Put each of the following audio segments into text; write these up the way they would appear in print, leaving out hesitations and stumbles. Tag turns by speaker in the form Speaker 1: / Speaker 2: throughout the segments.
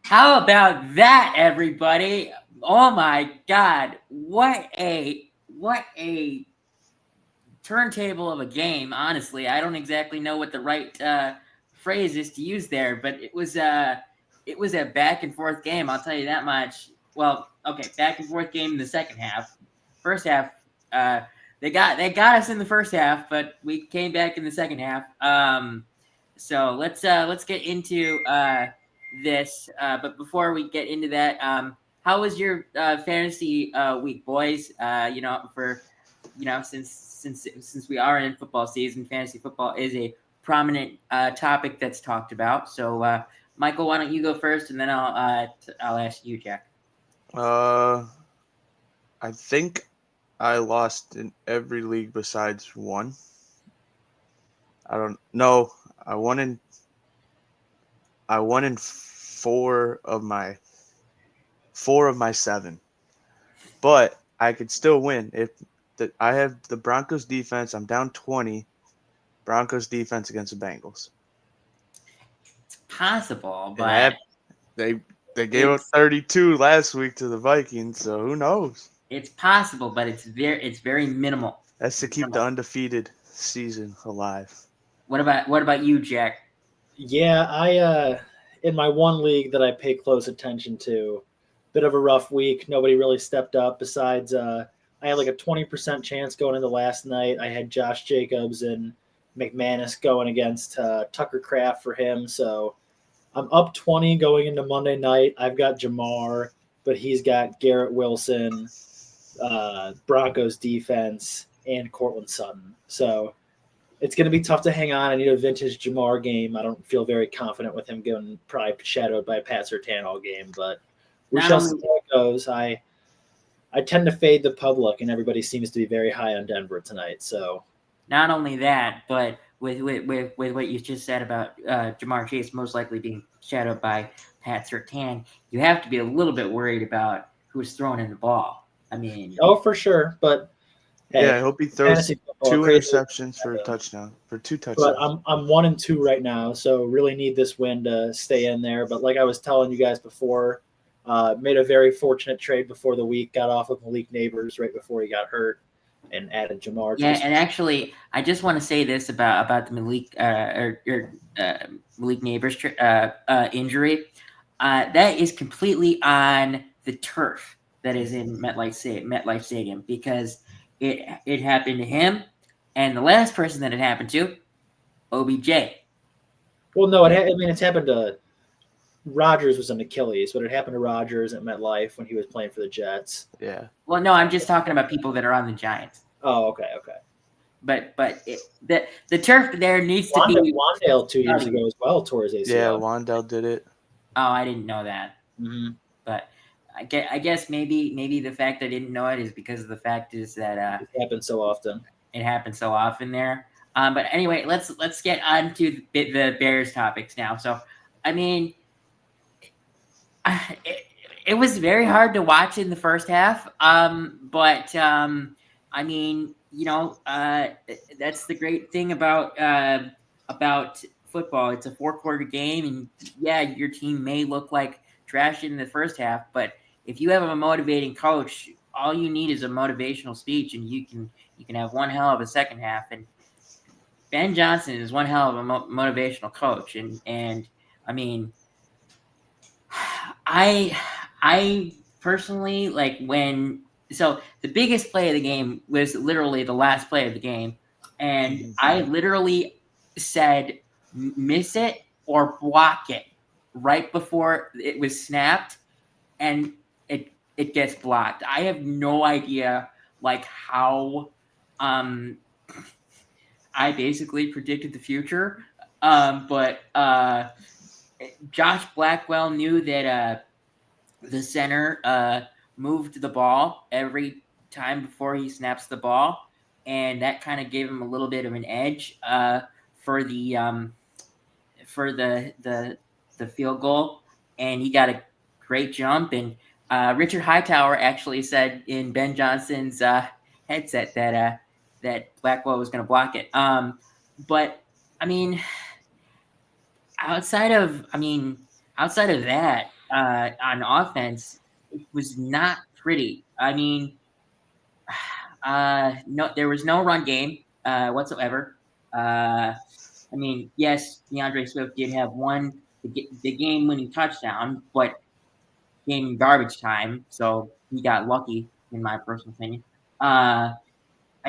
Speaker 1: How about that, everybody? Oh my God! What a turntable of a game. Honestly, I don't exactly know what the right phrase is to use there, but it was a back and forth game. I'll tell you that much. Well, okay, back and forth game in the second half. First half, uh, they got us in the first half, but we came back in the second half. So let's get into this. But before we get into that, how was your fantasy week, boys? For since we are in football season, fantasy football is a prominent topic that's talked about. So, Michael, why don't you go first, and then I'll ask you, Jack.
Speaker 2: Uh, I think I lost in every league besides one. I don't know. I won in I won in four of my seven, but I could still win if I have the Broncos defense. I'm down 20. Broncos defense against the Bengals,
Speaker 1: It's possible,
Speaker 2: and
Speaker 1: but
Speaker 2: they they gave up
Speaker 1: it's
Speaker 2: 32 last week to the Vikings, so who knows?
Speaker 1: it's possible, but it's very minimal.
Speaker 2: That's to keep the
Speaker 1: Minimal.
Speaker 2: undefeated season alive.
Speaker 1: What about you, Jack?
Speaker 3: Yeah, I in my one league that I pay close attention to, bit of a rough week. Nobody really stepped up. Besides, I had like a 20% chance going into last night. I had Josh Jacobs and McManus going against Tucker Craft for him. So I'm up 20 going into Monday night. I've got Jamar, but he's got Garrett Wilson, Broncos defense, and Cortland Sutton. So it's going to be tough to hang on. I need a vintage Jamar game. I don't feel very confident with him getting probably shadowed by Pat Surtain all game, but we
Speaker 1: Not
Speaker 3: shall see
Speaker 1: only
Speaker 3: how it goes. I tend to fade the public, and everybody seems to be very high on Denver tonight. So
Speaker 1: not only that, but with what you just said about Jamar Chase most likely being shadowed by Pat Surtain, you have to be a little bit worried about who's throwing in the ball. I mean,
Speaker 3: oh, for sure. But
Speaker 2: Yeah, I
Speaker 3: hey,
Speaker 2: hope he throws
Speaker 3: fantasy football
Speaker 2: two
Speaker 3: crazy.
Speaker 2: interceptions for a touchdown, for two
Speaker 3: But
Speaker 2: touchdowns.
Speaker 3: I'm 1-2 right now, so really need this win to stay in there. But like I was telling you guys before, made a very fortunate trade before the week. Got off with Malik Neighbors right before he got hurt, and added Jamar to
Speaker 1: yeah,
Speaker 3: this.
Speaker 1: and actually, I just want to say this about the Malik Neighbors injury. That is completely on the turf that is in MetLife Stadium because it happened to him, and the last person that it happened to, OBJ.
Speaker 3: Well, no, I mean it's happened to Rodgers was an Achilles, but it happened to Rodgers at MetLife when he was playing for the Jets.
Speaker 2: Yeah,
Speaker 1: Well, no, I'm just talking about people that are on the Giants.
Speaker 3: Oh, okay, okay.
Speaker 1: The turf there needs to be
Speaker 3: Wandale 2 years
Speaker 1: studied.
Speaker 3: ago as well tore his
Speaker 2: yeah.
Speaker 3: ACL.
Speaker 2: Wandell did it.
Speaker 1: Oh, I didn't know that.
Speaker 3: Mm-hmm.
Speaker 1: But I guess maybe the fact I didn't know it is because of the fact is that
Speaker 3: It happens so often.
Speaker 1: it happens so often there. But anyway, let's get on to the Bears topics now. So, I mean, it was very hard to watch in the first half. But I mean, that's the great thing about football. It's a four-quarter game, and yeah, your team may look like trash in the first half, but if you have a motivating coach, all you need is a motivational speech, and you can have one hell of a second half. And Ben Johnson is one hell of a motivational coach, and I mean, I I personally like when so the biggest play of the game was literally the last play of the game, and I literally said miss it or block it right before it was snapped, and it gets blocked. I have no idea like how um I basically predicted the future, but Josh Blackwell knew that the center moved the ball every time before he snaps the ball, and that kind of gave him a little bit of an edge for the field goal, and he got a great jump. And Richard Hightower actually said in Ben Johnson's headset that Blackwell was going to block it. But I mean, outside of that, on offense, it was not pretty. I mean, no, there was no run game whatsoever. I mean, yes, DeAndre Swift did have the game-winning touchdown, but came in garbage time, so he got lucky, in my personal opinion. I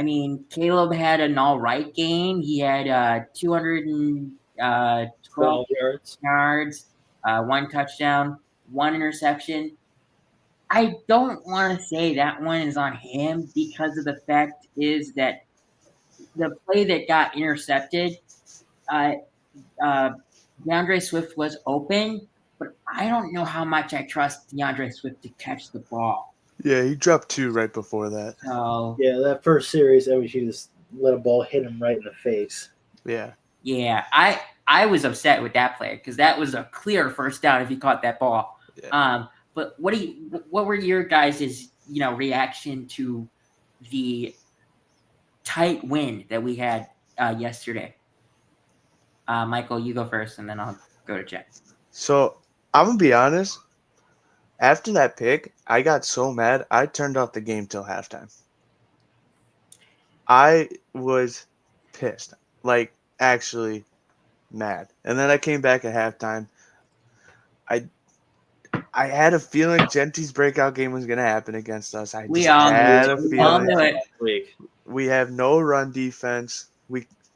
Speaker 1: mean, Caleb had an all right game. He had 212
Speaker 3: 12 yards.
Speaker 1: yards, one touchdown, one interception. I don't want to say that one is on him because of the fact is that the play that got intercepted, uh, uh, DeAndre Swift was open, but I don't know how much I trust DeAndre Swift to catch the ball.
Speaker 2: Yeah, he dropped 2 right before that.
Speaker 1: So
Speaker 3: Yeah, that first series, LSU just let a ball hit him right in the face.
Speaker 2: Yeah.
Speaker 1: yeah, I was upset with that play because that was a clear first down if he caught that ball.
Speaker 2: Yeah.
Speaker 1: But what were your guys' reaction to the tight win that we had yesterday? Michael, you go first, and then I'll go to Jack.
Speaker 2: So I'm gonna be honest. After that pick, I got so mad I turned off the game till halftime. I was pissed, like actually mad. And then I came back at halftime. I had a feeling Genty's breakout game was gonna happen against us. I
Speaker 1: We
Speaker 2: just
Speaker 1: all
Speaker 2: had a
Speaker 1: knew it. We all
Speaker 2: feeling.
Speaker 1: knew it.
Speaker 3: Week.
Speaker 2: We have no run defense.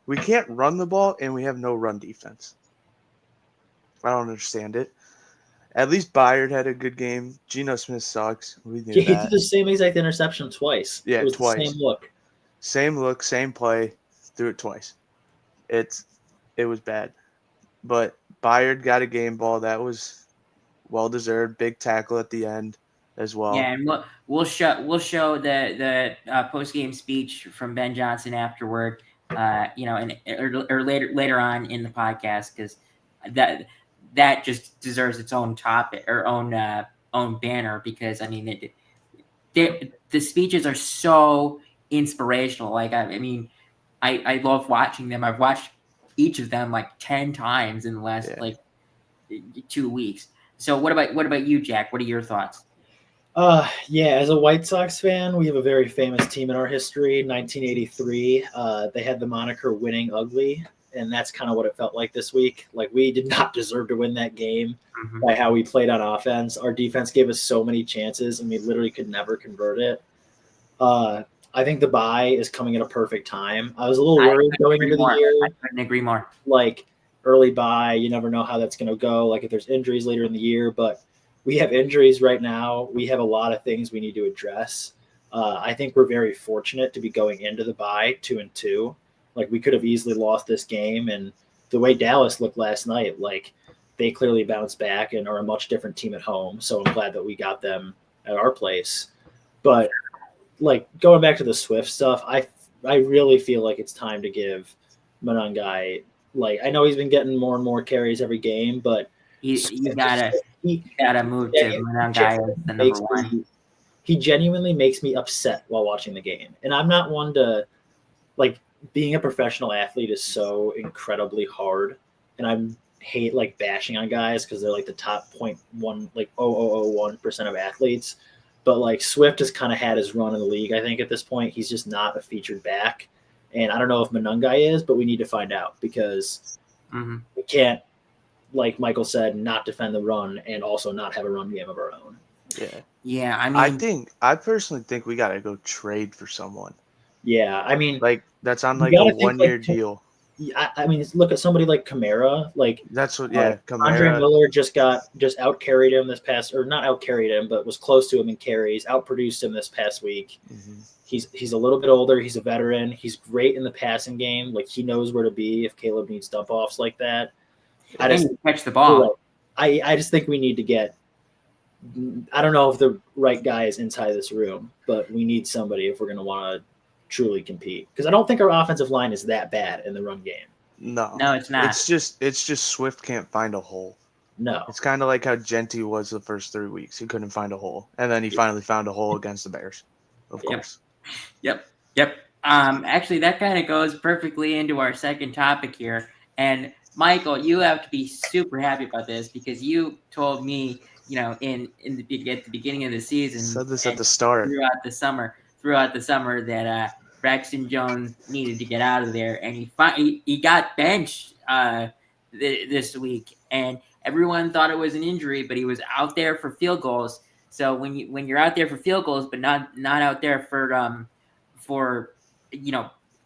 Speaker 2: We can't run the ball, and we have no run defense. I don't understand it. At least Byard had a good game. Geno Smith sucks. We knew
Speaker 3: Yeah, he
Speaker 2: that.
Speaker 3: did the same exact interception twice.
Speaker 2: Yeah,
Speaker 3: it was
Speaker 2: twice.
Speaker 3: the same look.
Speaker 2: Same look, same play. Threw it twice. It was bad. But Byard got a game ball. That was well deserved. Big tackle at the end as well.
Speaker 1: Yeah, and we'll show the post game speech from Ben Johnson afterward. Or later on in the podcast because that just deserves its own topic or own banner because I mean the speeches are so inspirational. Like I love watching them. I've watched each of them like 10 times in the last 2 weeks. So what about you, Jack? What are your thoughts?
Speaker 3: Yeah, as a White Sox fan, we have a very famous team in our history. 1983, they had the moniker "Winning Ugly," and that's kind of what it felt like this week. Like we did not deserve to win that game by how we played on offense. Our defense gave us so many chances, and we literally could never convert it. I think the bye is coming at a perfect time. I was a little worried going into the year.
Speaker 1: I couldn't agree more.
Speaker 3: Like early bye, you never know how that's going to go. Like if there's injuries later in the year, but we have injuries right now. We have a lot of things we need to address. I think we're very fortunate to be going into the bye 2-2. Like we could have easily lost this game, and the way Dallas looked last night, like they clearly bounced back and are a much different team at home. So I'm glad that we got them at our place. But like going back to the Swift stuff, I really feel like it's time to give Monangai. Like I know he's been getting more and more carries every game, but
Speaker 1: you gotta move to Monangai as the number one.
Speaker 3: He genuinely makes me upset while watching the game, and I'm not one to like being a professional athlete is so incredibly hard, and I hate like bashing on guys because they're like the top 0.1 like 0.0001% of athletes. But like Swift has kind of had his run in the league. I think at this point he's just not a featured back, and I don't know if Monangai is, but we need to find out because we can't, like Michael said, not defend the run and also not have a run game of our own.
Speaker 1: Yeah. I mean,
Speaker 2: I personally think we gotta go trade for someone.
Speaker 3: Yeah, I mean,
Speaker 2: like that's on like a 1-year deal.
Speaker 3: I mean, look at somebody like Kamara. Like
Speaker 2: that's what. Kamara.
Speaker 3: Andre Miller just out carried him this past, or not out carried him, but was close to him in carries. Outproduced him this past week. He's a little bit older. He's a veteran. He's great in the passing game. Like he knows where to be if Caleb needs dump offs like that.
Speaker 1: I just catch the ball.
Speaker 3: I just think we need to get. I don't know if the right guy is inside this room, but we need somebody if we're going to want to truly compete. Because I don't think our offensive line is that bad in the run game.
Speaker 1: No, it's not.
Speaker 2: It's just Swift can't find a hole.
Speaker 3: No.
Speaker 2: It's kind of like how Genty was the first 3 weeks. He couldn't find a hole. And then he finally found a hole against the Bears. Of course.
Speaker 1: Yep. Actually, that kind of goes perfectly into our second topic here. And Michael, you have to be super happy about this because you told me in at the beginning of the season
Speaker 2: Said this at
Speaker 1: and
Speaker 2: the start.
Speaker 1: throughout the summer that Braxton Jones needed to get out of there, and he got benched this week, and everyone thought it was an injury, but he was out there for field goals. So when you're out there for field goals, but not out there for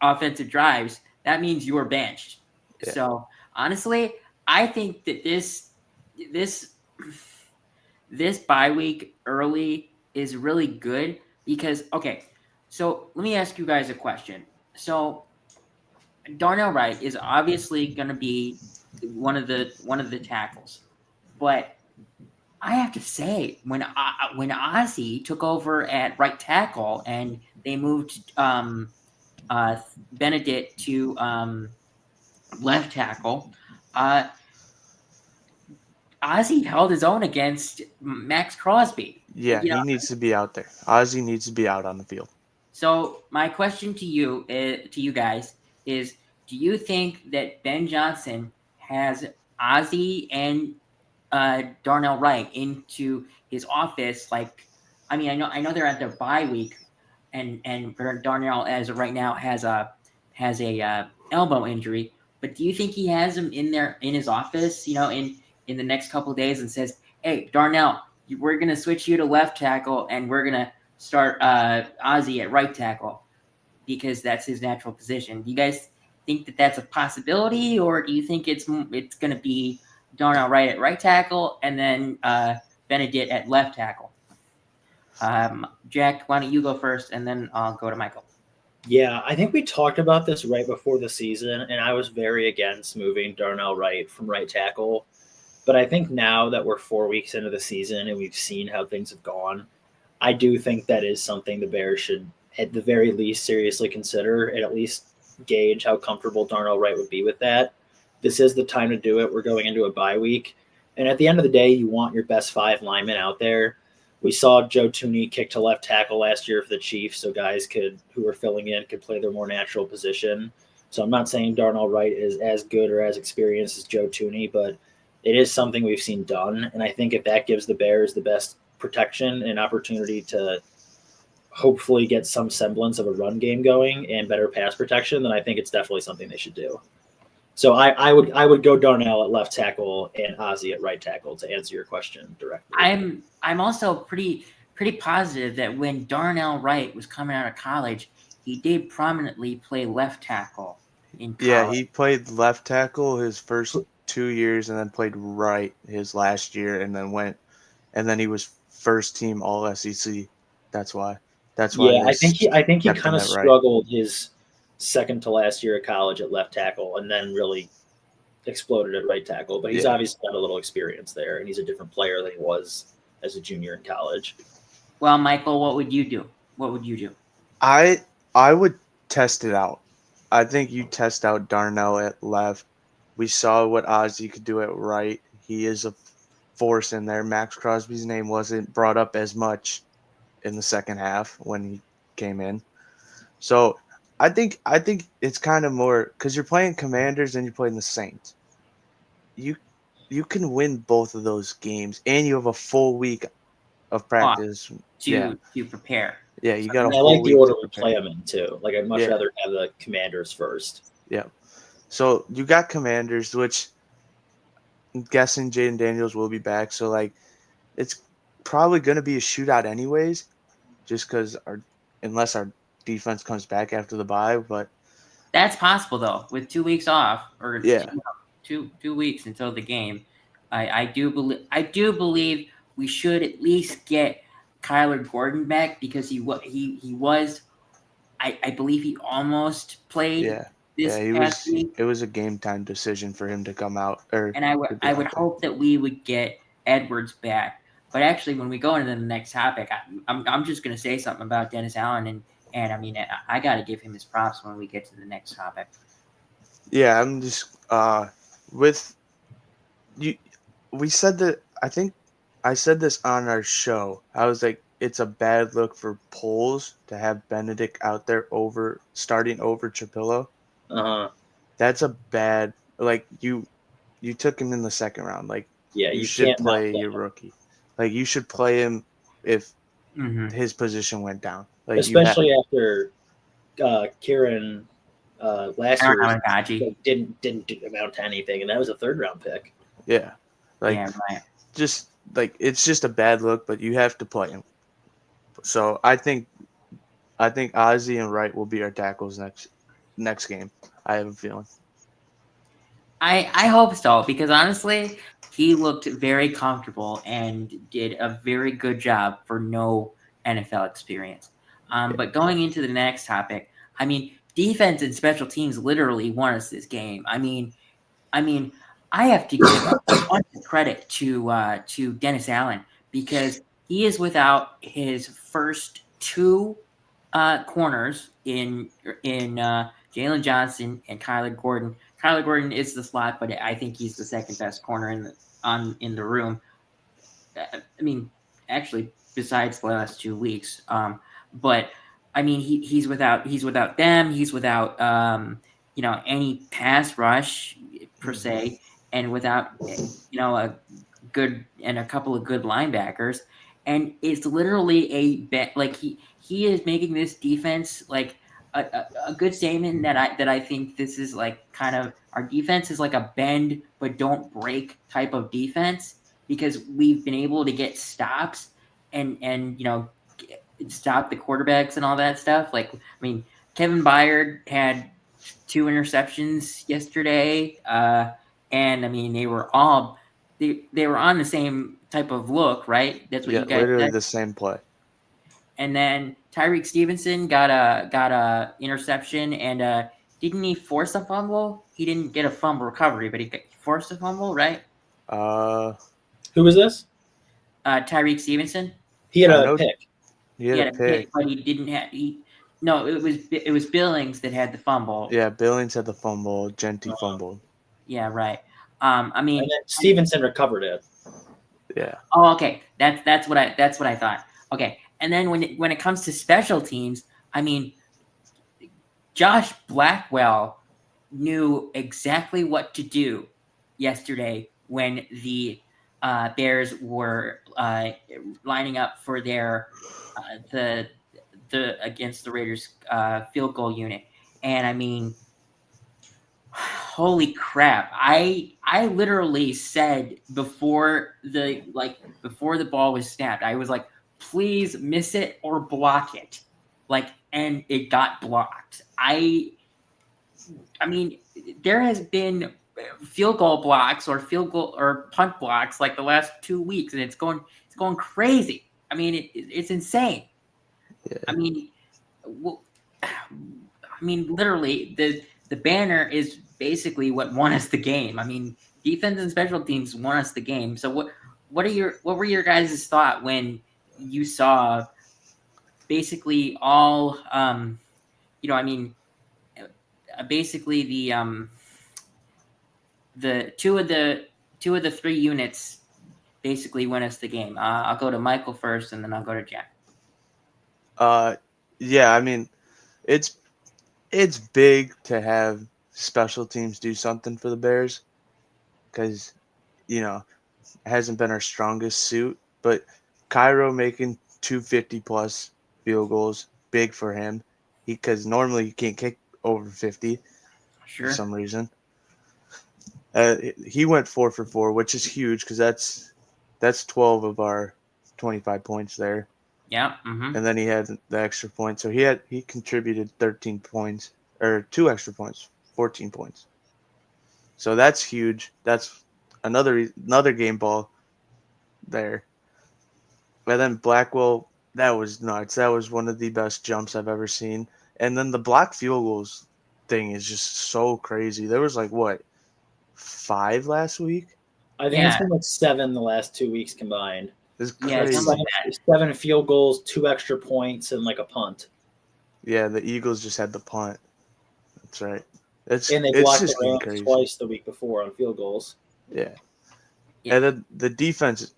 Speaker 1: offensive drives, that means you were benched.
Speaker 2: Yeah.
Speaker 1: So honestly, I think that this this bye week early is really good because okay, so let me ask you guys a question. So Darnell Wright is obviously going to be one of the tackles, but I have to say when Ozzy took over at right tackle and they moved Benedict to left tackle, Ozzy held his own against Max Crosby.
Speaker 2: Yeah, he needs to be out there. Ozzy needs to be out on the field.
Speaker 1: So my question to you guys, is: do you think that Ben Johnson has Ozzy and Darnell Wright into his office? Like, I mean, I know they're at their bye week, and Darnell as of right now has a elbow injury. But do you think he has him in his office? In the next couple of days, and says, "Hey, Darnell, we're gonna switch you to left tackle, and we're gonna start Ozzy at right tackle because that's his natural position." Do you guys think that that's a possibility, or do you think it's going to be Darnell Wright at right tackle and then Benedict at left tackle? Jack, why don't you go first, and then I'll go to Michael.
Speaker 3: Yeah, I think we talked about this right before the season, and I was very against moving Darnell Wright from right tackle. But I think now that we're 4 weeks into the season and we've seen how things have gone, I do think that is something the Bears should, at the very least, seriously consider and at least gauge how comfortable Darnell Wright would be with that. This is the time to do it. We're going into a bye week. And at the end of the day, you want your best 5 linemen out there. We saw Joe Tooney kick to left tackle last year for the Chiefs, so guys who are filling in could play their more natural position. So I'm not saying Darnell Wright is as good or as experienced as Joe Tooney, but it is something we've seen done. And I think if that gives the Bears the best protection and opportunity to hopefully get some semblance of a run game going and better pass protection, then I think it's definitely something they should do. So I would go Darnell at left tackle and Ozzy at right tackle to answer your question directly.
Speaker 1: I'm also pretty positive that when Darnell Wright was coming out of college, he did prominently play left tackle in college.
Speaker 2: Yeah, he played left tackle his first 2 years and then played right his last year and then he was first team all SEC. That's why.
Speaker 3: Yeah, I think he kind of struggled
Speaker 2: right.
Speaker 3: his second to last year of college at left tackle and then really exploded at right tackle. But he's obviously got a little experience there, and he's a different player than he was as a junior in college.
Speaker 1: Well, Michael, what would you do?
Speaker 2: I would test it out. I think you test out Darnell at left. We saw what Ozzy could do at right. He is a force in there. Max Crosby's name wasn't brought up as much in the second half when he came in. So I think it's kind of more because you're playing Commanders and you're playing the Saints. You can win both of those games, and you have a full week of practice
Speaker 1: to prepare.
Speaker 2: Yeah, you got.
Speaker 3: I like the order we play them in too. Like I'd much rather have the Commanders first.
Speaker 2: Yeah. So you got Commanders, which I'm guessing Jaden Daniels will be back. So like, it's probably going to be a shootout anyways, just because unless our defense comes back after the bye. But
Speaker 1: that's possible though, with 2 weeks off or two weeks until the game. I do believe we should at least get Kyler Gordon back because he was. I believe he almost played.
Speaker 2: It was a game time decision for him to come out.
Speaker 1: And I would hope that we would get Edwards back. But actually, when we go into the next topic, I'm just going to say something about Dennis Allen, and I mean, I got to give him his props when we get to the next topic.
Speaker 2: Yeah, I'm just with you. We said that. I think I said this on our show. I was like, it's a bad look for Poles to have Benedict out there starting over Trapillo. That's a bad, like you took him in the second round. Like you should play your rookie. Like you should play him if
Speaker 1: Mm-hmm.
Speaker 2: his position went down. Like
Speaker 3: Especially after Kieran last year
Speaker 1: Aragaji.
Speaker 3: didn't amount to anything, and that was a 3rd-round pick.
Speaker 2: yeah, like
Speaker 1: Yeah, right.
Speaker 2: just like it's just a bad look, but you have to play him. So I think Ozzy and Wright will be our tackles next game. I have a feeling.
Speaker 1: I hope so, because honestly, he looked very comfortable and did a very good job for no NFL experience. But going into the next topic, I mean, defense and special teams literally won us this game. I mean, I have to give a bunch of credit to Dennis Allen, because he is without his first 2 corners in Jalen Johnson and Kyler Gordon. Kyler Gordon is the slot, but I think he's the second best corner in the room. I mean, actually, besides the last 2 weeks. But I mean, he's without them. He's without any pass rush per se, and without a couple of good linebackers. And it's literally a bet. Like he is making this defense like a good statement that I think this is like kind of our defense is like a bend but don't break type of defense, because we've been able to get stops and stop the quarterbacks and all that stuff. Like, I mean, Kevin Byard had 2 interceptions yesterday, and I mean they were all they were on the same type of look, right? That's what
Speaker 2: Yeah,
Speaker 1: you guys
Speaker 2: literally
Speaker 1: said.
Speaker 2: the same play.
Speaker 1: And then Tyreek Stevenson got a interception, and didn't he force a fumble? He didn't get a fumble recovery, but he forced a fumble, right?
Speaker 3: Who was this?
Speaker 1: Tyreek Stevenson.
Speaker 3: He had
Speaker 2: I
Speaker 3: a
Speaker 2: know
Speaker 3: pick.
Speaker 2: he had a pick.
Speaker 1: But he didn't have. No, it was Billings that had the fumble.
Speaker 2: Yeah, Billings had the fumble. Genty fumbled.
Speaker 1: Yeah, right. I mean,
Speaker 3: and then Stevenson recovered it.
Speaker 2: Yeah.
Speaker 1: Oh, okay. That's what I thought. Okay, and then when it comes to special teams, I mean, Josh Blackwell knew exactly what to do yesterday when the Bears were lining up for their the against the Raiders field goal unit, and I mean, holy crap! I literally said before the ball was snapped, I was like, please miss it or block it, and it got blocked. I mean, there has been field goal blocks or field goal or punt blocks like the last 2 weeks, and it's going crazy. I mean, it's insane.
Speaker 2: Yeah.
Speaker 1: I mean, literally, the banner is basically what won us the game. I mean, defense and special teams won us the game. So what were your guys' thought when you saw basically all I mean, basically the two of the 3 units basically win us the game. I'll go to Michael first, and then I'll go to Jack.
Speaker 2: Yeah, I mean, it's big to have special teams do something for the Bears, because it hasn't been our strongest suit. But Cairo making 250 plus field goals, big for him, because normally you can't kick over 50
Speaker 1: Sure.
Speaker 2: for some reason. He went 4 for 4, which is huge, because that's 12 of our 25 points there.
Speaker 1: Yeah. Mm-hmm.
Speaker 2: And then he had the extra point, so he contributed 13 points, or 2 extra points, 14 points. So that's huge. That's another game ball there. And then Blackwell, that was nuts. That was one of the best jumps I've ever seen. And then the block field goals thing is just so crazy. There was like, what, 5 last week?
Speaker 3: I think it's been like 7 the last 2 weeks combined.
Speaker 2: It's
Speaker 1: Yeah,
Speaker 2: crazy.
Speaker 1: something like
Speaker 3: 7 field goals, 2 extra points, and like a punt.
Speaker 2: Yeah, the Eagles just had the punt. That's right.
Speaker 3: And they blocked
Speaker 2: just
Speaker 3: the Rams
Speaker 2: crazy.
Speaker 3: twice the week before on field goals.
Speaker 2: Yeah. And then the defense,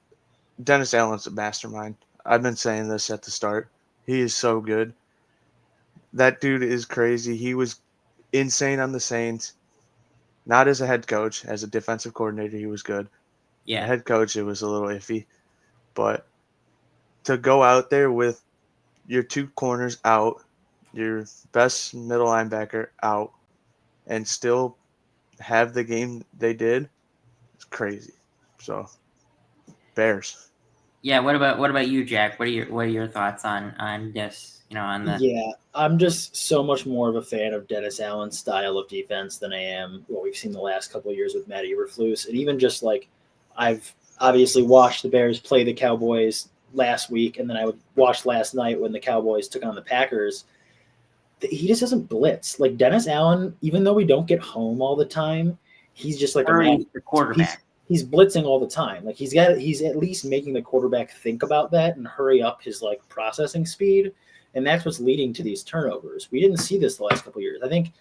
Speaker 2: Dennis Allen's a mastermind. I've been saying this at the start. He is so good. That dude is crazy. He was insane on the Saints. Not as a head coach, as a defensive coordinator, he was good.
Speaker 1: Yeah.
Speaker 2: The head coach, it was a little iffy. but to go out there with your two corners out, your best middle linebacker out, and still have the game they did, it's crazy. So, Bears.
Speaker 1: Yeah. What about you, Jack? What are your thoughts on this? On the
Speaker 3: Yeah, I'm just so much more of a fan of Dennis Allen's style of defense than I am what we've seen the last couple of years with Matt Eberflus. And even just like I've obviously watched the Bears play the Cowboys last week, and then I watched last night when the Cowboys took on the Packers. He just doesn't blitz. Like Dennis Allen, even though we don't get home all the time, he's just like
Speaker 1: the quarterback.
Speaker 3: He's blitzing all the time. Like he's at least making the quarterback think about that and hurry up his like processing speed. And that's what's leading to these turnovers. We didn't see this the last couple of years. I think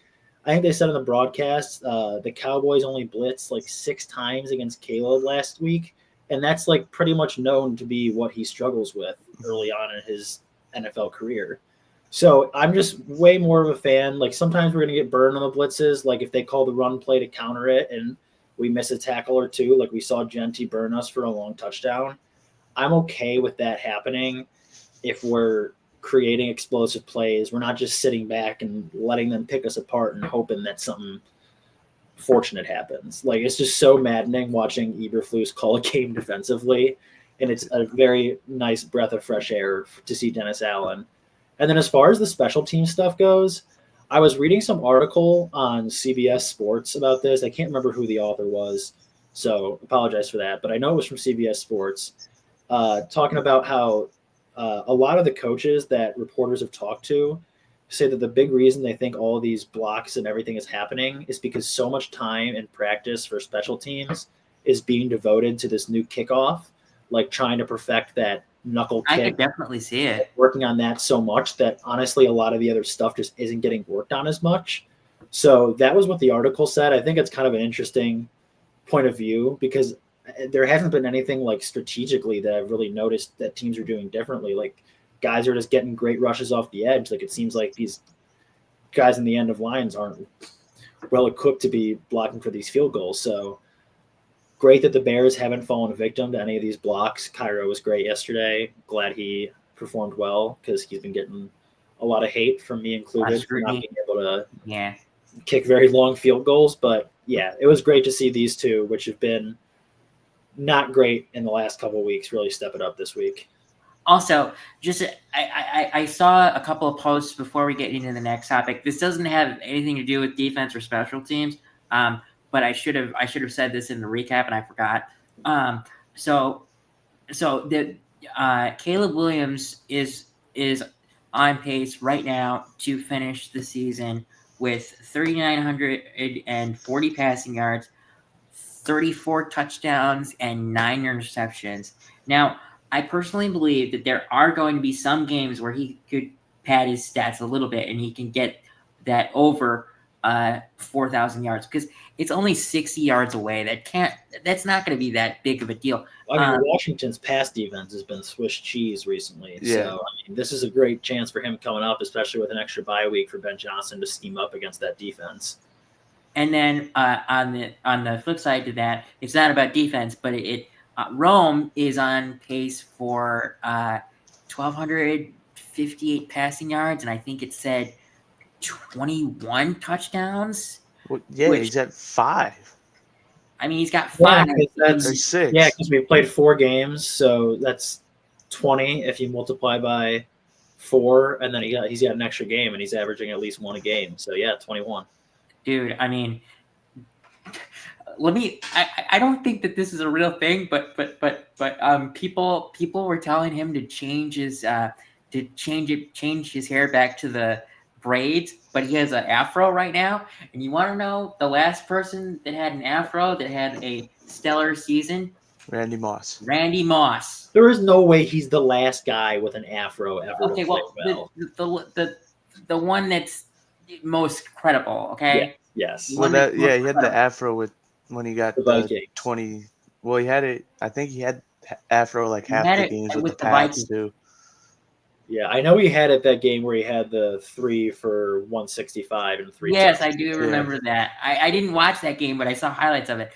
Speaker 3: they said on the broadcast the Cowboys only blitzed like 6 times against Caleb last week, and that's like pretty much known to be what he struggles with early on in his NFL career. So I'm just way more of a fan. Like sometimes we're gonna get burned on the blitzes. Like if they call the run play to counter it and we miss a tackle or two, like we saw Genty burn us for a long touchdown. I'm okay with that happening if we're creating explosive plays. We're not just sitting back and letting them pick us apart and hoping that something fortunate happens. Like it's just so maddening watching Eberflus call a game defensively, and it's a very nice breath of fresh air to see Dennis Allen. And then as far as the special team stuff goes, I was reading some article on CBS Sports about this. I can't remember who the author was, so apologize for that. But I know it was from CBS Sports, talking about how a lot of the coaches that reporters have talked to say that the big reason they think all of these blocks and everything is happening is because so much time and practice for special teams is being devoted to this new kickoff, like trying to perfect that knuckle kick.
Speaker 1: I could definitely see it.
Speaker 3: Working on that so much that honestly a lot of the other stuff just isn't getting worked on as much. So that was what the article said. I think it's kind of an interesting point of view because there hasn't been anything like strategically that I've really noticed that teams are doing differently. Like guys are just getting great rushes off the edge. Like it seems like these guys in the end of lines aren't well equipped to be blocking for these field goals. So great that the Bears haven't fallen victim to any of these blocks. Cairo was great yesterday. Glad he performed well because he's been getting a lot of hate from me included for not being able to kick very long field goals. But yeah, it was great to see these two, which have been not great in the last couple of weeks, really step it up this week.
Speaker 1: Also, just I saw a couple of posts before we get into the next topic. This doesn't have anything to do with defense or special teams, but I should have said this in the recap and I forgot. So the Caleb Williams is on pace right now to finish the season with 3,940 passing yards, 34 touchdowns, and 9 interceptions. Now, I personally believe that there are going to be some games where he could pad his stats a little bit and he can get that over 4,000 yards because it's only 60 yards away. That's not going to be that big of a deal.
Speaker 3: I mean, Washington's pass defense has been Swiss cheese recently. Yeah. So I mean, this is a great chance for him coming up, especially with an extra bye week for Ben Johnson to scheme up against that defense.
Speaker 1: And then on the flip side to that, it's not about defense, but Rome is on pace for 1,258 passing yards, and I think it said 21 touchdowns.
Speaker 2: Well, yeah, he's at 5.
Speaker 1: I mean, he's got 5.
Speaker 3: Yeah,
Speaker 2: that's 6.
Speaker 3: Yeah, because we played 4 games, so that's 20 if you multiply by 4, and then he's got an extra game, and he's averaging at least 1 a game. So yeah, 21.
Speaker 1: Dude, I mean, I don't think that this is a real thing, but people were telling him to change his hair back to the braids, but he has an afro right now. And you want to know the last person that had an afro that had a stellar season?
Speaker 2: Randy Moss.
Speaker 3: There is no way he's the last guy with an afro ever.
Speaker 1: Okay, well, the one that's most credible. Okay.
Speaker 3: Yeah. Yes.
Speaker 2: Well, he had the afro when he got the 20. Well, he had it. I think he had afro like half the games with the Pats too.
Speaker 3: Yeah, I know he had it that game where he had the 3 for 165 and 3.
Speaker 1: Yes, I do remember that. I didn't watch that game, but I saw highlights of it.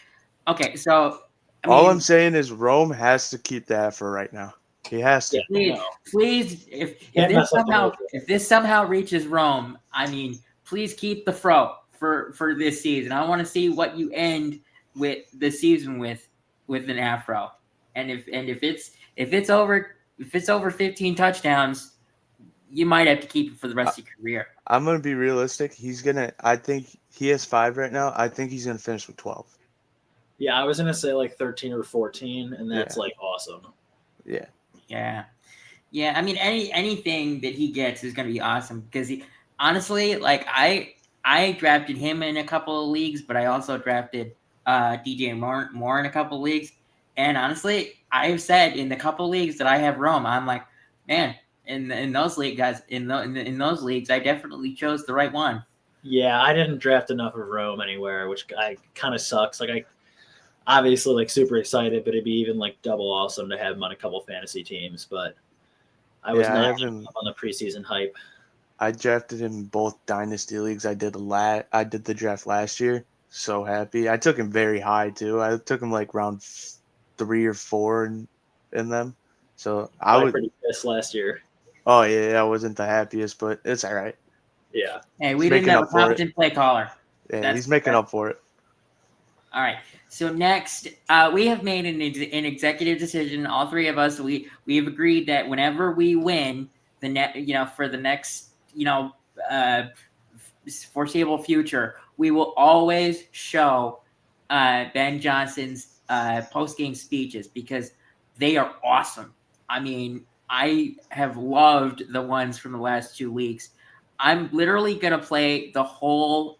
Speaker 1: Okay, so
Speaker 2: All I'm saying is Rome has to keep the afro right now. He has to.
Speaker 3: Yeah.
Speaker 1: Please, if
Speaker 3: Can't mess up the logo.
Speaker 1: if this somehow reaches Rome, I mean, please keep the fro for this season. I want to see what you end with the season with an afro. And if it's over 15 touchdowns, you might have to keep it for the rest of your career.
Speaker 2: I'm gonna be realistic. I think he has 5 right now. I think he's gonna finish with 12.
Speaker 3: Yeah, I was gonna say like 13 or 14, and that's like awesome.
Speaker 2: Yeah.
Speaker 1: Yeah. I mean, anything that he gets is gonna be awesome because he honestly, like I drafted him in a couple of leagues, but I also drafted DJ Moore in a couple of leagues. And honestly, I've said in the couple of leagues that I have Rome, I'm like, man, in those league guys in those leagues, I definitely chose the right one.
Speaker 3: Yeah, I didn't draft enough of Rome anywhere, which kind of sucks. Like I obviously like super excited, but it'd be even like double awesome to have him on a couple fantasy teams. But I was not on the preseason hype.
Speaker 2: I drafted him in both dynasty leagues. I did the draft last year. So happy. I took him very high too. I took him like round 3 or 4 in them. So I was
Speaker 3: pretty pissed last year.
Speaker 2: Oh yeah, I wasn't the happiest, but it's all right.
Speaker 3: Yeah.
Speaker 1: Hey, we didn't have a competent play caller.
Speaker 2: Yeah, he's making up for it.
Speaker 1: All right. So next, we have made an executive decision. All three of us, we have agreed that whenever we win for the next foreseeable future, we will always show Ben Johnson's post-game speeches because they are awesome. I mean, I have loved the ones from the last 2 weeks. I'm literally gonna play the whole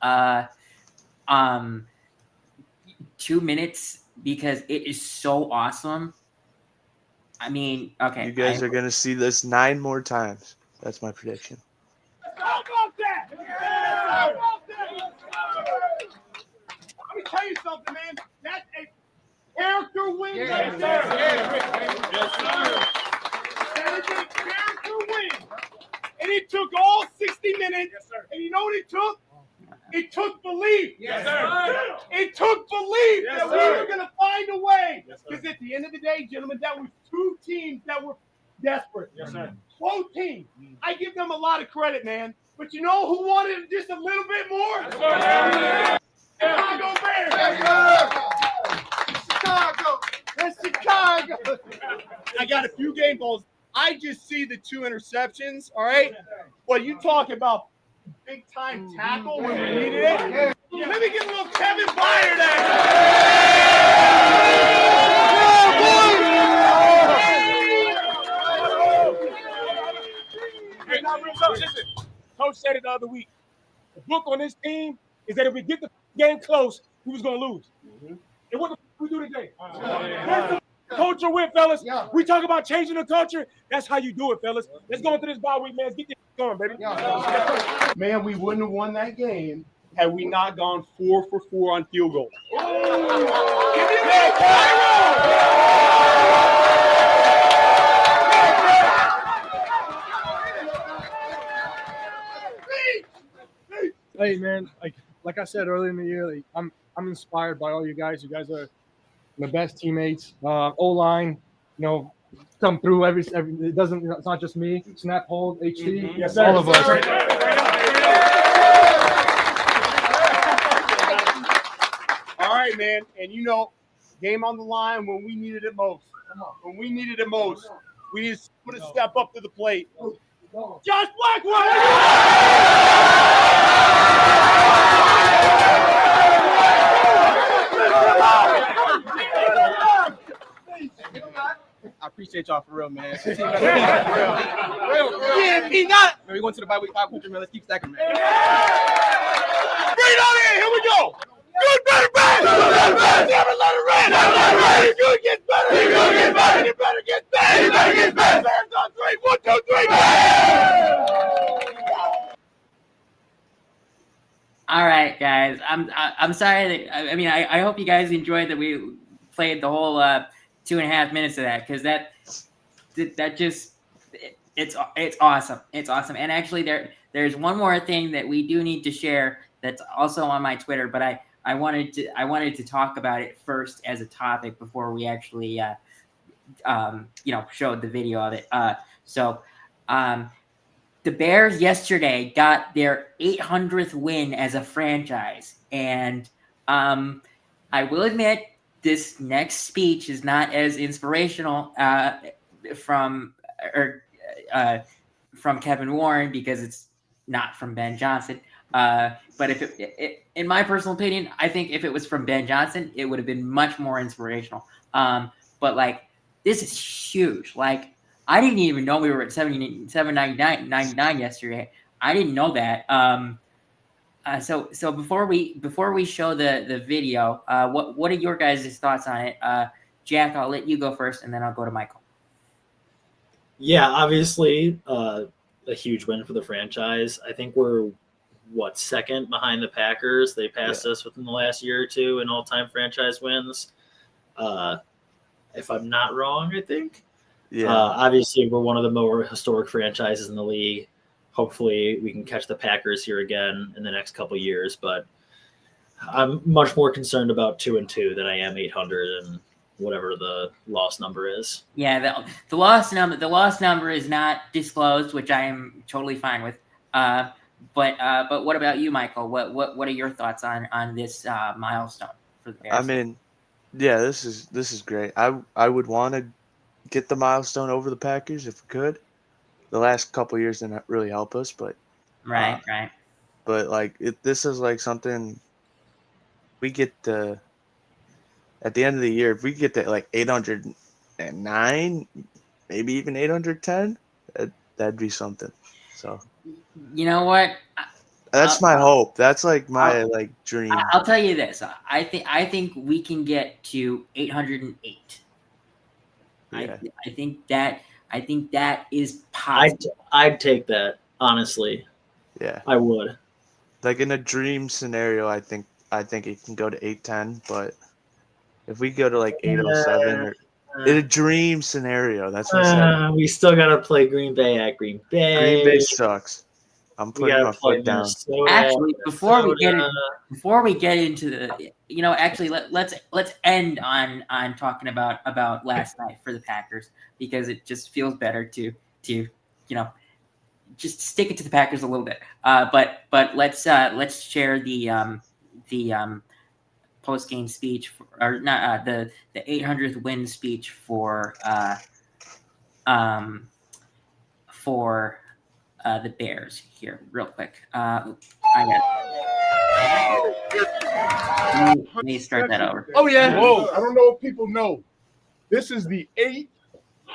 Speaker 1: 2 minutes because it is so awesome. I mean, okay.
Speaker 2: You guys are going to see this 9 more times. That's my prediction.
Speaker 4: Let me tell you something, man. That's a character win. Yes, sir. Yes, sir. That is a character win. And it took all 60 minutes. Yes, sir. And you know what it took? It took belief. Yes, sir. It took belief that we were going to find a way. Because at the end of the day, gentlemen, that was 2 teams that were desperate. Yes, sir. Both teams. I give them a lot of credit, man. But you know who wanted just a little bit more? Yes, Chicago Bears. Yes, Chicago. That's Chicago. I got a few game balls. I just see the 2 interceptions, all right? Well, you talk about big-time tackle when we needed it. Let me get a little Kevin Byard Listen, Coach said it the other week. The book on this team is that if we get the game close, we was going to lose. And what the we do today? Where's the culture with, fellas? Yeah. We talk about changing the culture. That's how you do it, fellas. Let's go into this bye week, man. Let's get this going, baby. Yeah. Man, we wouldn't have won that game had we not gone 4 for 4 on field goals. Give me
Speaker 5: Hey man, like I said earlier in the year, like, I'm inspired by all you guys. You guys are the best teammates. O-line, come through every it doesn't. It's not just me. Snap, hold, HT.
Speaker 4: Yes, sir.
Speaker 5: All of us.
Speaker 4: All right, man. And game on the line when we needed it most. When we needed it most, we needed someone to step up to the plate. Josh Blackwell.
Speaker 6: I appreciate y'all for real, man. Yeah, peanut. Man, we going to the bye week 500, man. Let's keep stacking, man.
Speaker 4: Bring it on in. Here we go. Good, better, bad. Never let it rain. You're good, get better. You're good, get better. You better get better. You better get better. Bears on 3. 1, 2, 3.
Speaker 1: All right, guys. I'm sorry that I hope you guys enjoyed that we played the whole 2.5 minutes of that because that just it's awesome. It's awesome. And actually there's one more thing that we do need to share that's also on my Twitter, but I wanted to talk about it first as a topic before we actually showed the video of it. The Bears yesterday got their 800th win as a franchise, and I will admit this next speech is not as inspirational from Kevin Warren because it's not from Ben Johnson. But if in my personal opinion, I think if it was from Ben Johnson, it would have been much more inspirational. But like, this is huge. Like, I didn't even know we were at 799 yesterday. I didn't know that. So before we show the video, what are your guys' thoughts on it? Jack, I'll let you go first, and then I'll go to Michael.
Speaker 3: Yeah, obviously, a huge win for the franchise. I think we're second behind the Packers. They passed us within the last year or two in all-time franchise wins. If I'm not wrong, I think.
Speaker 2: Yeah.
Speaker 3: Obviously, we're one of the more historic franchises in the league. Hopefully, we can catch the Packers here again in the next couple of years. But I'm much more concerned about 2-2 than I am 800 and whatever the loss number is.
Speaker 1: Yeah, the loss number is not disclosed, which I am totally fine with. But what about you, Michael? What are your thoughts on this milestone for the Bears?
Speaker 2: I mean, yeah, this is great. I would want to get the milestone over the Packers if we could. The last couple of years didn't really help us, but
Speaker 1: right.
Speaker 2: But like this is like something we get to at the end of the year. If we get to like 809, maybe even 810, that'd be something. So
Speaker 1: you know what?
Speaker 2: That's my hope. That's like my dream.
Speaker 1: I'll tell you this. I think we can get to 808.
Speaker 2: Yeah.
Speaker 1: I think that is possible.
Speaker 3: I'd take that, honestly.
Speaker 2: Yeah.
Speaker 3: I would.
Speaker 2: Like in a dream scenario, I think it can go to 810, but if we go to like 807 or in a dream scenario, that's what I said.
Speaker 3: We still gotta play Green Bay at Green Bay.
Speaker 2: Green Bay sucks. I'm putting my foot down.
Speaker 1: Actually, before we get into the, actually let's end on talking about last night for the Packers, because it just feels better to just stick it to the Packers a little bit. But let's share the post game speech or not the 800th win speech for the Bears here, real quick. Let me start that over.
Speaker 4: Oh yeah. Whoa! I don't know if people know. This is the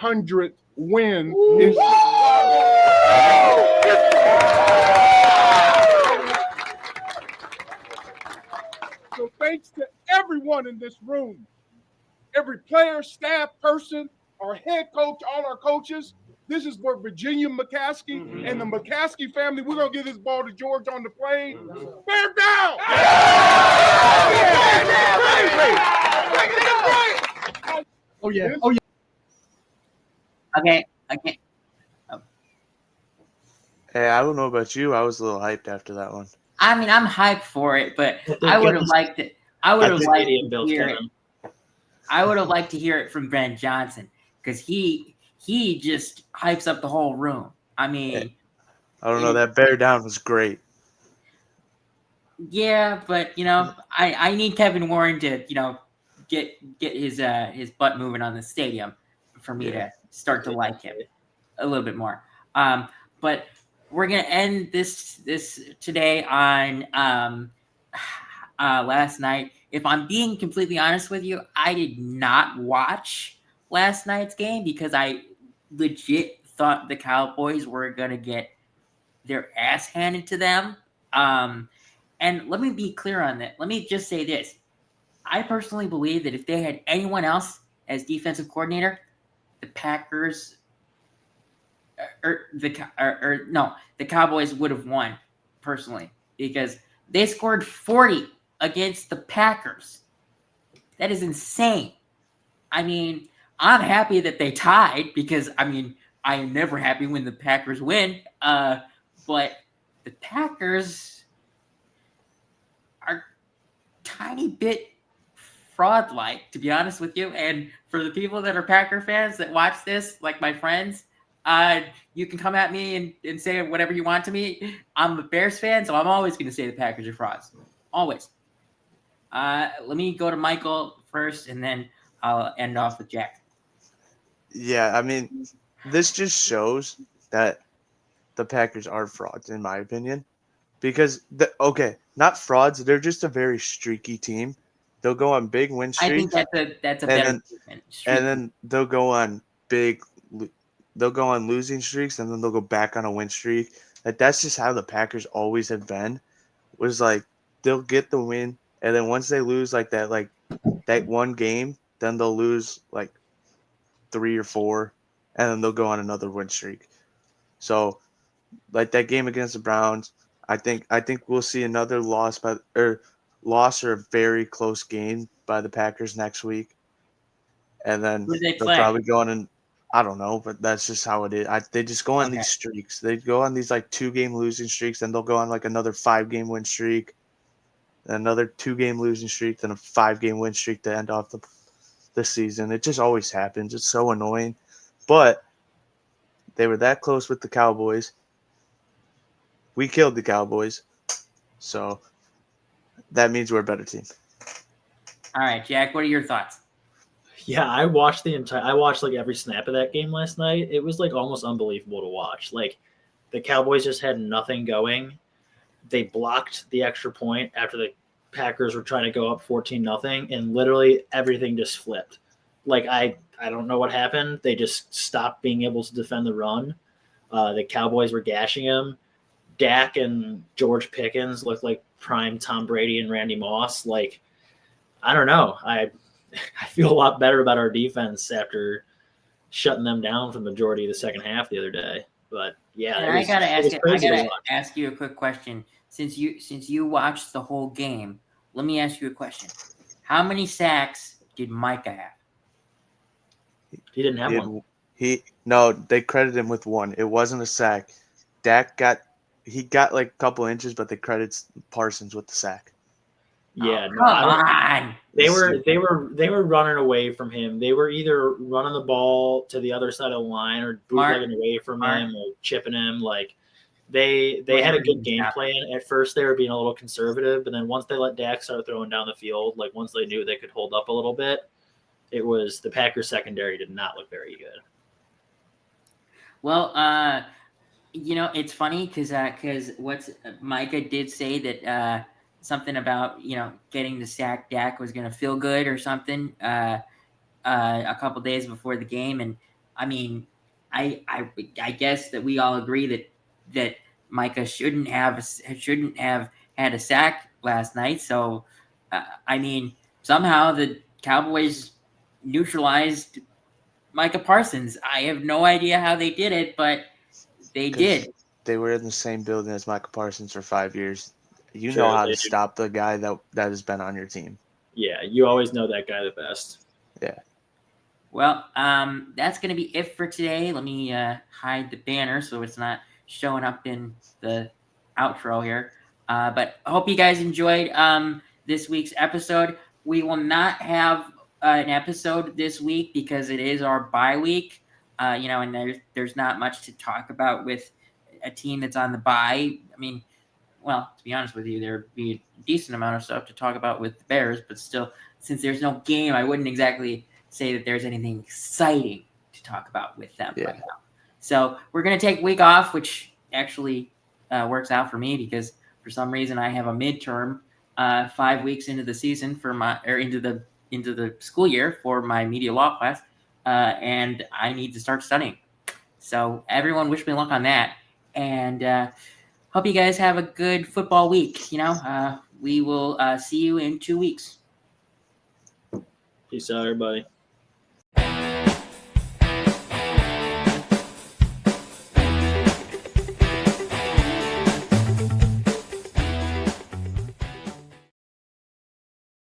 Speaker 4: 800th win. So thanks to everyone in this room, every player, staff, person, our head coach, all our coaches. This is for Virginia McCaskey and the McCaskey family. We're going to give this ball to George on the plane. Bear down!
Speaker 5: Oh, yeah.
Speaker 1: Okay.
Speaker 2: Hey, I don't know about you. I was a little hyped after that one.
Speaker 1: I mean, I'm hyped for it, but I would have liked it. I would have liked to hear it from Ben Johnson, because he just hypes up the whole room. I mean,
Speaker 2: I don't know. That bear down was great.
Speaker 1: Yeah, but I need Kevin Warren to get his butt moving on the stadium for me to start to like him a little bit more. But we're gonna end this today on last night. If I'm being completely honest with you, I did not watch last night's game because I legit thought the Cowboys were gonna get their ass handed to them. And let me be clear on that. Let me just say this. I personally believe that if they had anyone else as defensive coordinator, the Packers the Cowboys would have won, personally, because they scored 40 against the Packers. That is insane. I mean, I'm happy that they tied, because I am never happy when the Packers win. But the Packers are tiny bit fraud-like, to be honest with you. And for the people that are Packer fans that watch this, like my friends, you can come at me and say whatever you want to me. I'm a Bears fan, so I'm always going to say the Packers are frauds. Always. Let me go to Michael first, and then I'll end off with Jack.
Speaker 2: Yeah, I mean, this just shows that the Packers are frauds, in my opinion. Because, not frauds. They're just a very streaky team. They'll go on big win
Speaker 1: I think
Speaker 2: streaks.
Speaker 1: that's a
Speaker 2: and
Speaker 1: better
Speaker 2: then,
Speaker 1: statement.
Speaker 2: and then they'll go on losing streaks, and then they'll go back on a win streak. Like, that's just how the Packers always have been. Was like they'll get the win, and then once they lose that one game, then they'll lose like 3 or 4, and then they'll go on another win streak. So, like that game against the Browns, I think we'll see another loss or a very close game by the Packers next week, and then
Speaker 1: Who do they
Speaker 2: they'll
Speaker 1: play?
Speaker 2: probably go on and I don't know, but that's just how it is. They just go on
Speaker 1: Okay.
Speaker 2: these streaks. They go on these like 2-game losing streaks, then they'll go on like another 5-game win streak, another 2-game losing streak, then a 5-game win streak to end off the season. It just always happens. It's so annoying, but they were that close with the Cowboys. We killed the Cowboys, so that means we're a better team.
Speaker 1: All right, Jack, what are your thoughts?
Speaker 3: Yeah, I watched like every snap of that game last night. It was like almost unbelievable to watch. Like the Cowboys just had nothing going. They blocked the extra point after the Packers were trying to go up 14-0, and literally everything just flipped. Like I don't know what happened. They just stopped being able to defend the run. The Cowboys were gashing him. Dak and George Pickens looked like prime Tom Brady and Randy Moss. Like, I don't know. I feel a lot better about our defense after shutting them down for the majority of the second half the other day. But yeah,
Speaker 1: I gotta ask you a quick question. Since you watched the whole game, let me ask you a question. How many sacks did Micah have?
Speaker 3: He didn't have one.
Speaker 2: No, they credited him with 1. It wasn't a sack. Dak got like a couple inches, but they credit Parsons with the sack.
Speaker 3: Yeah,
Speaker 1: come on.
Speaker 3: They were running away from him. They were either running the ball to the other side of the line or bootlegging away from him or chipping him. Like they had a good game plan. At first, they were being a little conservative, but then once they let Dak start throwing down the field, like once they knew they could hold up a little bit, it was the Packers secondary did not look very good.
Speaker 1: Well, it's funny because Micah did say that something about getting the sack Dak was going to feel good or something a couple days before the game, and I mean, I guess that we all agree that Micah shouldn't have had a sack last night. So I mean, somehow the Cowboys neutralized Micah Parsons. I have no idea how they did it, but they did.
Speaker 2: They were in the same building as Micah Parsons for 5 years. You know how to stop the guy that has been on your team.
Speaker 3: Yeah, you always know that guy the best.
Speaker 2: Yeah.
Speaker 1: Well, that's going to be it for today. Let me hide the banner so it's not showing up in the outro here. But I hope you guys enjoyed this week's episode. We will not have an episode this week because it is our bye week. And there's not much to talk about with a team that's on the bye. I mean, well, to be honest with you, there'd be a decent amount of stuff to talk about with the Bears, but still, since there's no game, I wouldn't exactly say that there's anything exciting to talk about with them right now. So we're going to take a week off, which actually works out for me because for some reason I have a midterm 5 weeks into the season into the school year for my media law class, and I need to start studying. So everyone wish me luck on that, and hope you guys have a good football week. We will see you in 2 weeks.
Speaker 3: Peace out, everybody.